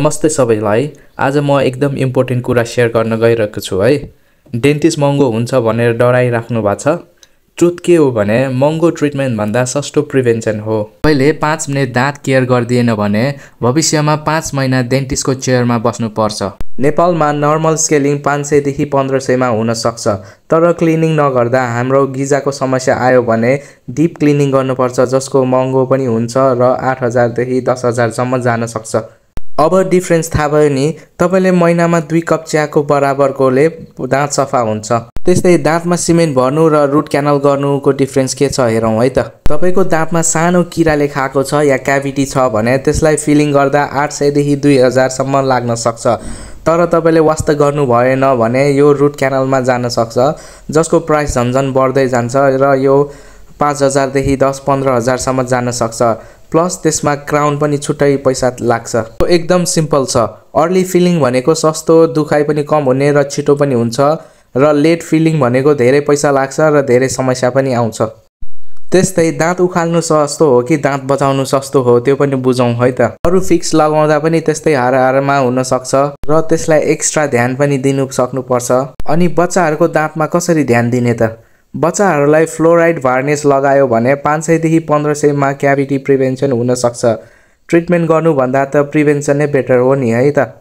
नमस्ते सबैलाई। आज म एकदम इम्पोर्टेन्ट कुरा शेयर गर्न गइरहेको छु है। डेन्टिस्ट महँगो हुन्छ भनेर डराइराख्नु भएको छ। ट्रुथ के हो भने महँगो ट्रिटमेन्ट भन्दा सस्तो प्रिभेन्सन हो। पहिले 5 मिनेट दाँत केयर गरिदिएन भने भविष्यमा 5 महिना डेन्टिस्टको चेयरमा बस्नु पर्छ। नेपालमा नर्मल स्केलिङ 500 देखि 1500 मा हुन सक्छ, तर क्लिनिङ नगर्दा हाम्रो गिजाको समस्या आयो भने डिप क्लिनिङ गर्नुपर्छ, जसको महँगो पनि हुन्छ र 8000 देखि 10000 सम्म जान सक्छ। अब डिफरेन्स थाहा भयो नि। तपाईले महिनामा 2 कप चियाको बराबरकोले दाँत सफा हुन्छ। त्यस्तै दाँतमा सिमेन्ट भर्नु र रुट क्यानल गर्नुको डिफरेन्स के छ हेरौँ है त। तपाईको दाँतमा सानो किराले खाएको छ या क्याभिटी छ भने त्यसलाई फिलिङ गर्दा 800 देखि 2000 सम्म लाग्न सक्छ। तर तपाईले वास्ता गर्नु भएन भने यो रुट क्यानलमा जान सक्छ, जसको प्राइस झन्झन बढ्दै जान्छ र यो 5000 देखि 10-15000 सम्म जान सक्छ। प्लस त्यसमा क्राउन पनि छुट्टै पैसा लाग्छ। एकदम सिम्पल छ। अर्ली फिलिङ भनेको सस्तो, दुखाइ पनि कम हुने र छिटो पनि हुन्छ, र लेट फिलिङ भनेको धेरै पैसा लाग्छ र धेरै समस्या पनि आउँछ। त्यस्तै दाँत उखाल्नु सस्तो हो कि दाँत बचाउनु सस्तो हो त्यो पनि बुझौँ है त। अरु फिक्स लगाउँदा पनि त्यस्तै हाराहारमा हुन सक्छ र त्यसलाई एक्स्ट्रा ध्यान पनि दिनु सक्नुपर्छ। अनि बच्चाहरूको दाँतमा कसरी ध्यान दिने त? बच्चाहरूलाई फ्लोराइड वार्निस लगायो भने 500 देखि 1500 मा क्याभिटी प्रिभेन्सन हुन सक्छ। ट्रिटमेन्ट गर्नुभन्दा त प्रिभेन्सन नै बेटर हो नि है त।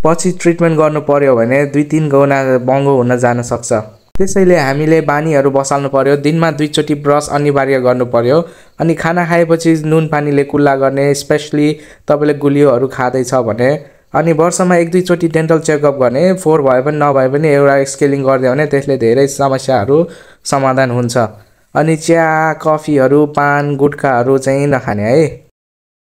पछि ट्रिटमेन्ट गर्नु पर्यो भने 2-3 गुणा महँगो हुन जान सक्छ। त्यसैले हामीले बानीहरू बसाल्नु पर्यो। दिनमा 2 चोटि ब्रस अनिवार्य गर्नु पर्यो। अनि खाना खाएपछि नुन पानीले कुल्ला गर्ने, स्पेशली तपाईले गुलियोहरू खाँदैछ भने। अनि वर्षमा 1-2 चोटि डेन्टल चेकअप गर्ने। 4 भए पनि नभए पनि एउटा स्केलिङ गरिदियो भने त्यसले धेरै समस्याहरू समाधान हुन्छ। अनि चिया, कफीहरू, पान, गुटखाहरू चाहिँ नखाने है।